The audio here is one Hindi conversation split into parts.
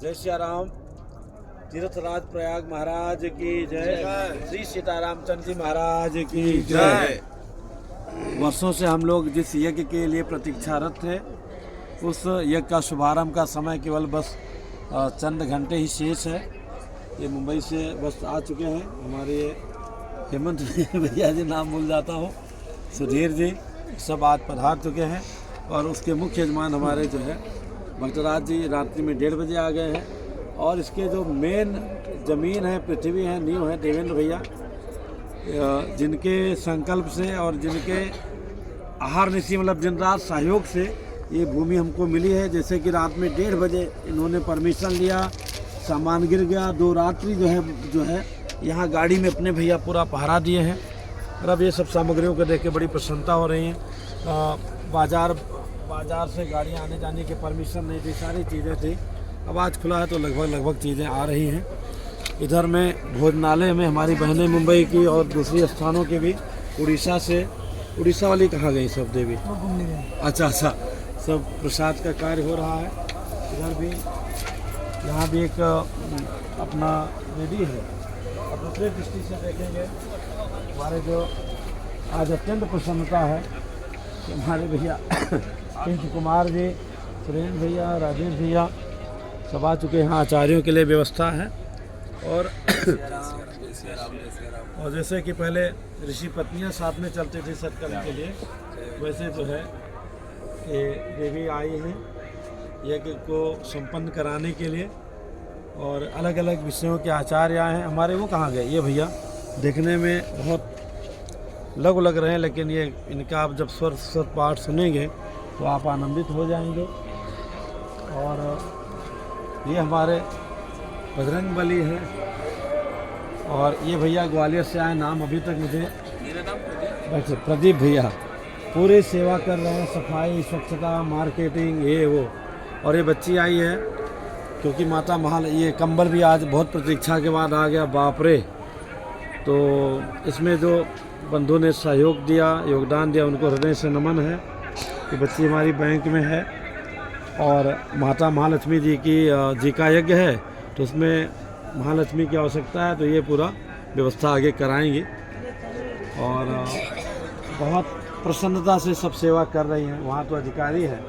जय श्री राम। तीर्थराज प्रयाग महाराज की जय। श्री सीतारामचंद्र जी महाराज की जय। वर्षों से हम लोग जिस यज्ञ के लिए प्रतीक्षारत थे, उस यज्ञ का शुभारंभ का समय केवल बस चंद घंटे ही शेष है। ये मुंबई से बस आ चुके हैं हमारे हेमंत भैया जी, नाम भूल जाता हूँ, सुधीर जी, सब आज पधार चुके हैं। और उसके मुख्य यजमान हमारे जो है भक्तराज जी रात्रि में 1:30 बजे आ गए हैं। और इसके जो मेन ज़मीन है, पृथ्वी है, नींव है देवेंद्र भैया, जिनके संकल्प से और जिनके आहार निशी मतलब दिन रात सहयोग से ये भूमि हमको मिली है। जैसे कि रात में 1:30 बजे इन्होंने परमिशन लिया, सामान गिर गया, 2 रात्रि जो है यहाँ गाड़ी में अपने भैया पूरा पहरा दिए हैं। और अब ये सब सामग्रियों को देख के बड़ी प्रसन्नता हो रही है। बाज़ार से गाड़ियाँ आने जाने की परमिशन नहीं थी, सारी चीज़ें थी। अब आज खुला है तो लगभग चीज़ें आ रही हैं। इधर में भोजनालय में हमारी बहनें मुंबई की और दूसरी स्थानों की भी, उड़ीसा से, उड़ीसा वाली कहाँ गई सब देवी? अच्छा, सब प्रसाद का कार्य हो रहा है। इधर भी, यहाँ भी एक अपना वेदी है। अब दूसरे दृष्टि से देखेंगे, हमारे जो आज अत्यंत प्रसन्नता है कि हमारे भैया पिंक कुमार जी, सुरेंद्र भैया, राजेंद्र भैया सब आ चुके हैं। आचार्यों के लिए व्यवस्था है। और जैसे कि पहले ऋषि पत्नियां साथ में चलती थी सत्कर्म के लिए, वैसे जो है ये देवी आई हैं यज्ञ को संपन्न कराने के लिए। और अलग अलग विषयों के आचार्य आए हैं हमारे। वो कहाँ गए? ये भैया देखने में बहुत लग रहे हैं, लेकिन ये इनका आप जब स्वर पाठ सुनेंगे तो आप आनंदित हो जाएंगे। और ये हमारे बजरंग बली हैं। और ये भैया ग्वालियर से आए, नाम अभी तक मुझे, मेरा नाम प्रदीप भैया, पूरी सेवा कर रहे हैं, सफाई, स्वच्छता, मार्केटिंग, ये वो। और ये बच्ची आई है क्योंकि माता महाल, ये कंबल भी आज बहुत प्रतीक्षा के बाद आ गया, बाप रे। तो इसमें जो बंधु ने सहयोग दिया, योगदान दिया, उनको हृदय से नमन है कि बच्ची हमारी बैंक में है। और माता महालक्ष्मी जी का यज्ञ है, तो उसमें महालक्ष्मी की आवश्यकता है, तो ये पूरा व्यवस्था आगे कराएंगे। और बहुत प्रसन्नता से सब सेवा कर रही हैं। वहाँ तो अधिकारी है,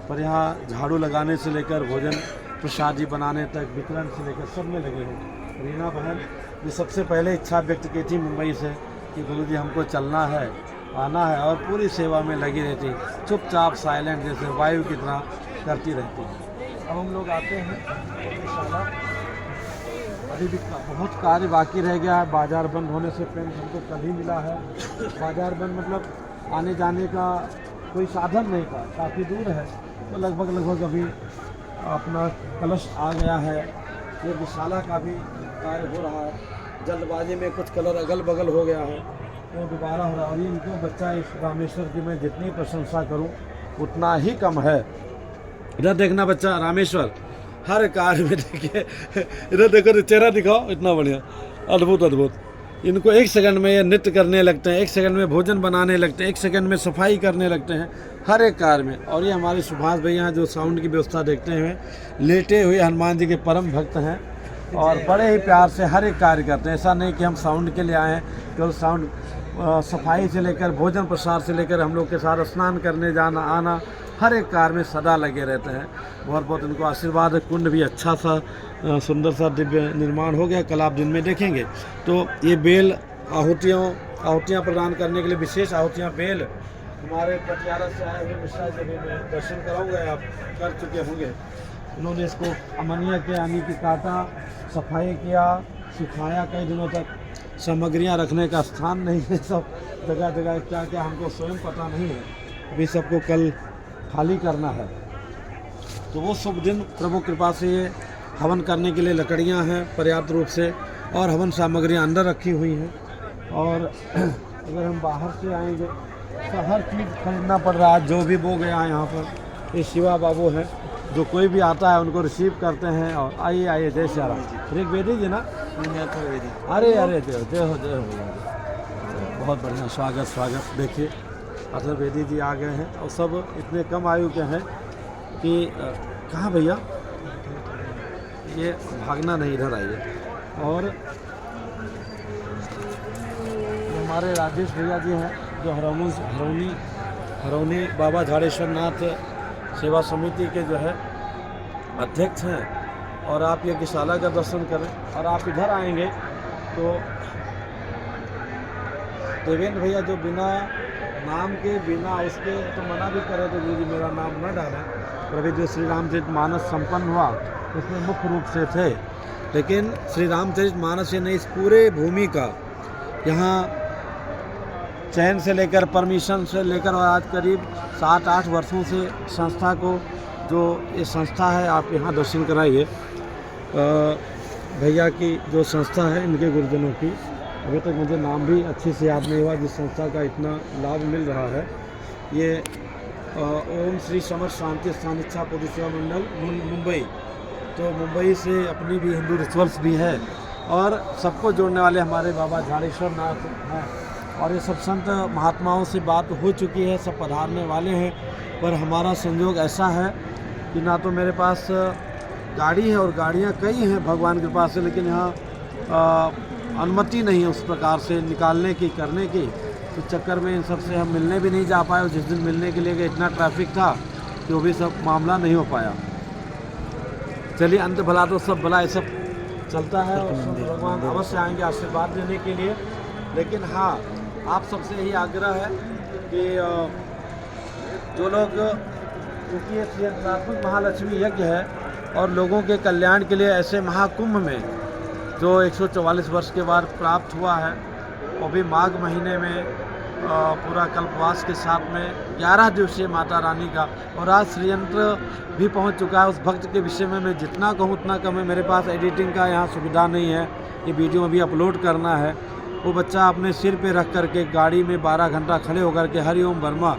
पर यहाँ झाड़ू लगाने से लेकर भोजन प्रसादी बनाने तक, वितरण से लेकर सब में लगे हैं। रीना बहन ने सबसे पहले इच्छा व्यक्त की थी मुंबई से कि गुरुजी हमको चलना है, आना है, और पूरी सेवा में लगी रहती, चुपचाप साइलेंट जैसे वायु की तरह करती रहती है। अब हम लोग आते हैं इंशाल्लाह। अभी भी बहुत कार्य बाकी रह गया है। बाज़ार बंद होने से पहले हमको कल ही मिला है। बाज़ार बंद मतलब आने जाने का कोई साधन नहीं था, काफ़ी दूर है। तो लगभग अभी अपना कलश आ गया है। ये विशाला का भी कार्य हो रहा है। जल्दबाजी में कुछ कलर अगल बगल हो गया है, वो दोबारा हो रहा है। और इनको बच्चा, इस रामेश्वर की मैं जितनी प्रशंसा करूं उतना ही कम है। इधर देखना बच्चा, रामेश्वर हर कार्य में देखिए, इधर देखो, चेहरा दिखाओ, इतना बढ़िया, अद्भुत। इनको 1 सेकंड में ये नृत्य करने लगते हैं, 1 सेकंड में भोजन बनाने लगते हैं, 1 सेकंड में सफाई करने लगते हैं, हर एक कार्य में। और ये हमारे सुभाष भैया जो साउंड की व्यवस्था देखते हुए लेटे हुए हनुमान जी के परम भक्त हैं और बड़े ही प्यार से हर एक कार्य करते हैं। ऐसा नहीं कि हम साउंड के लिए आए हैं, केवल साउंड, सफाई से लेकर भोजन प्रसाद से लेकर हम लोग के साथ स्नान करने जाना आना, हर एक कार्य में सदा लगे रहते हैं। बहुत उनको आशीर्वाद है। कुंड भी अच्छा सा सुंदर सा दिव्य निर्माण हो गया, कल आप दिन में देखेंगे। तो ये बेल आहुतियाँ प्रदान करने के लिए विशेष आहुतियाँ बेल हमारे पटियाला से आए हुए मिश्रा जी भी मैं दर्शन कराऊंगा, आप कर चुके होंगे। उन्होंने इसको अमनिया के यानी कि काटा, सफाई किया, सुखाया कई दिनों तक। सामग्रियां रखने का स्थान नहीं है, सब जगह क्या हमको स्वयं पता नहीं है। अभी सबको कल खाली करना है। तो वो शुभ दिन प्रभु कृपा से ये हवन करने के लिए लकड़ियां हैं पर्याप्त रूप से, और हवन सामग्रियां अंदर रखी हुई हैं। और अगर हम बाहर से आएंगे तो हर चीज़ खरीदना पड़ रहा है। जो भी वो गया यहाँ पर, ये शिवा बाबू हैं, जो कोई भी आता है उनको रिसीव करते हैं। और आइए जय श्री राम। ऋग्वेदी जी ना? अरे जय हो। बहुत बढ़िया, स्वागत। देखिए अथर्ववेदी जी आ गए हैं, और सब इतने कम आयु के हैं कि कहाँ भैया ये भागना नहीं, इधर आइए। और हमारे राजेश भैया जी हैं जो हरौनी बाबा झाड़ेश्वर नाथ सेवा समिति के जो है अध्यक्ष हैं। और आप यज्ञशाला का दर्शन करें और आप इधर आएंगे तो देवेंद्र भैया जो बिना नाम के बिना उसके तो मना भी करे तो गुरु जी मेरा नाम न डालें, पर अभी जो श्री रामचरित मानस संपन्न हुआ उसमें मुख्य रूप से थे। लेकिन श्री रामचरित मानस ने इस पूरे भूमि का यहाँ चयन से लेकर परमिशन से लेकर और आज करीब 7-8 वर्षों से संस्था को जो ये संस्था है आप यहाँ दर्शन कराइए। भैया की जो संस्था है इनके गुरुजनों की, अभी तक मुझे नाम भी अच्छे से याद नहीं हुआ जिस संस्था का इतना लाभ मिल रहा है। ये ओम श्री समर शांति स्थान इच्छा पोथी सेवा मंडल मुंबई, तो मुंबई से अपनी भी हिंदू रिचुअल्स भी है और सबको जोड़ने वाले हमारे बाबा झाड़ेश्वर नाथ हैं। और ये सब संत महात्माओं से बात हो चुकी है, सब पधारने वाले हैं, पर हमारा संयोग ऐसा है कि ना तो मेरे पास गाड़ी है और गाड़ियाँ कई हैं भगवान की कृपा से, लेकिन यहाँ अनुमति नहीं है उस प्रकार से निकालने की करने की, तो चक्कर में इन सब से हम मिलने भी नहीं जा पाए। और जिस दिन मिलने के लिए गए इतना ट्रैफिक था कि वो भी सब मामला नहीं हो पाया। चलिए अंत भला तो सब भला, ये सब चलता है और भगवान अवश्य आएंगे आशीर्वाद देने के लिए। लेकिन हाँ, आप सबसे यही आग्रह है कि जो लोग, क्योंकि ये श्री महालक्ष्मी यज्ञ है और लोगों के कल्याण के लिए ऐसे महाकुंभ में जो 144 वर्ष के बाद प्राप्त हुआ है, वो भी माघ महीने में पूरा कल्पवास के साथ में 11 दिवसीय माता रानी का, और आज श्रीयंत्र भी पहुंच चुका है। उस भक्त के विषय में मैं जितना कहूँ उतना कम है। मेरे पास एडिटिंग का यहाँ सुविधा नहीं है, ये वीडियो अभी अपलोड करना है। वो बच्चा अपने सिर पे रख करके गाड़ी में 12 घंटा खड़े होकर के हरिओम वर्मा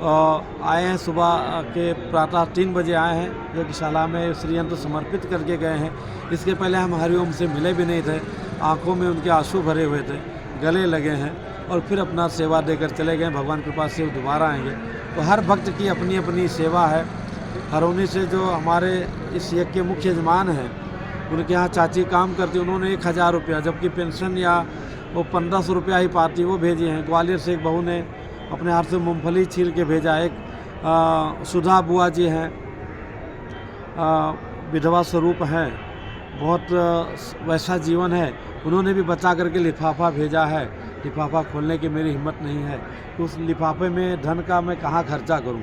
आए हैं। सुबह के प्रातः 3 बजे आए हैं, यज्ञशाला में श्रीयंत्र समर्पित करके गए हैं। इसके पहले हम हरिओम से मिले भी नहीं थे, आंखों में उनके आंसू भरे हुए थे, गले लगे हैं और फिर अपना सेवा देकर चले गए। भगवान कृपा से वो दोबारा आएंगे। तो हर भक्त की अपनी अपनी सेवा है। हरौनी से जो हमारे इस यज्ञ के मुख्य यजमान हैं, उनके यहाँ चाची काम करती, उन्होंने 1000 रुपया, जबकि पेंशन या वो 1500 रुपया ही पाती, वो भेजे हैं। ग्वालियर से एक बहू ने अपने हाथ से मूंगफली छील के भेजा। एक सुधा बुआ जी हैं, विधवा स्वरूप हैं, बहुत वैसा जीवन है, उन्होंने भी बचा करके लिफाफा भेजा है। लिफाफा खोलने की मेरी हिम्मत नहीं है, तो उस लिफाफे में धन का मैं कहाँ खर्चा करूं।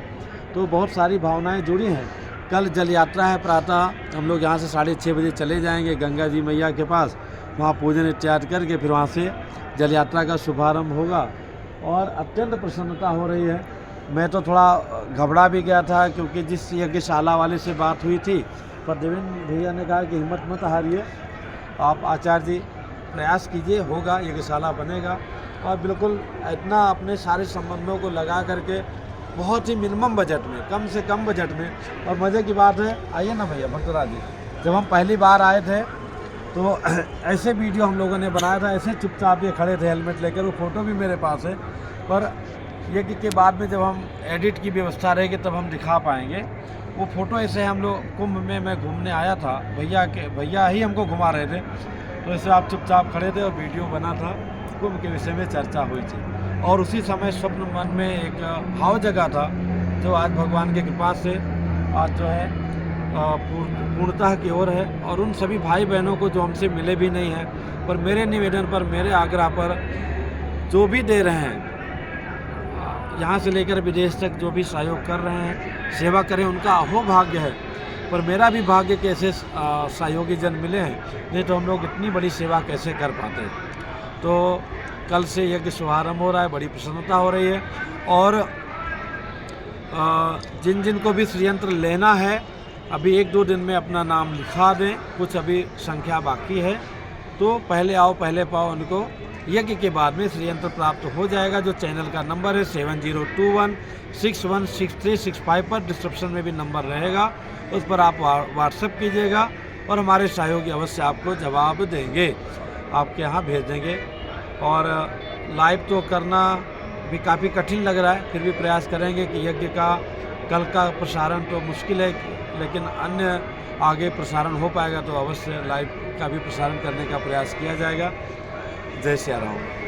तो बहुत सारी भावनाएं जुड़ी हैं। कल जल यात्रा है, प्रातः हम लोग यहाँ से 6:30 बजे चले जाएंगे गंगा जी मैया के पास, वहाँ पूजन इत्यादि करके फिर वहाँ से जल यात्रा का शुभारंभ होगा। और अत्यंत प्रसन्नता हो रही है। मैं तो थोड़ा घबरा भी गया था, क्योंकि जिस यज्ञशाला वाले से बात हुई थी, पर देवेंद्र भैया ने कहा कि हिम्मत मत हारिए, आप आचार्य जी प्रयास कीजिए, होगा, यज्ञशाला बनेगा। और बिल्कुल इतना अपने सारे संबंधों को लगा करके बहुत ही मिनिमम बजट में, कम से कम बजट में। और मज़े की बात है, आइए ना भैया भक्तराज जी, जब हम पहली बार आए थे तो ऐसे वीडियो हम लोगों ने बनाया था, ऐसे चुपचाप ये खड़े थे हेलमेट लेकर, वो फ़ोटो भी मेरे पास है। पर यज्ञ के बाद में जब हम एडिट की व्यवस्था रहेगी तब हम दिखा पाएंगे। वो फ़ोटो ऐसे हम लोग कुंभ में मैं घूमने आया था, भैया ही हमको घुमा रहे थे, तो ऐसे आप चुपचाप खड़े थे और वीडियो बना था, कुंभ के विषय में चर्चा हुई थी। और उसी समय स्वप्न मन में एक भाव जगा था, जो आज भगवान की कृपा से आज जो है पूर्णतः की ओर है। और उन सभी भाई बहनों को जो हमसे मिले भी नहीं हैं, पर मेरे निवेदन पर, मेरे आग्रह पर जो भी दे रहे हैं, यहाँ से लेकर विदेश तक जो भी सहयोग कर रहे हैं, सेवा करें, उनका अहोभाग्य है। पर मेरा भी भाग्य के ऐसे सहयोगी जन मिले हैं, नहीं तो हम लोग इतनी बड़ी सेवा कैसे कर पाते। तो कल से यज्ञ शुभारंभ हो रहा है, बड़ी प्रसन्नता हो रही है। और जिन जिन को भी श्रीयंत्र लेना है, अभी 1-2 दिन में अपना नाम लिखा दें, कुछ अभी संख्या बाकी है, तो पहले आओ पहले पाओ, उनको यज्ञ के बाद में श्रीयंत्र प्राप्त हो जाएगा। जो चैनल का नंबर है 7021616365 पर, डिस्क्रिप्शन में भी नंबर रहेगा, उस पर आप व्हाट्सएप कीजिएगा और हमारे सहयोगी अवश्य आपको जवाब देंगे, आपके यहाँ भेज देंगे। और लाइव तो करना भी काफ़ी कठिन लग रहा है, फिर भी प्रयास करेंगे कि यज्ञ का कल का प्रसारण तो मुश्किल है, लेकिन अन्य आगे प्रसारण हो पाएगा तो अवश्य लाइव का भी प्रसारण करने का प्रयास किया जाएगा। जय श्री राम।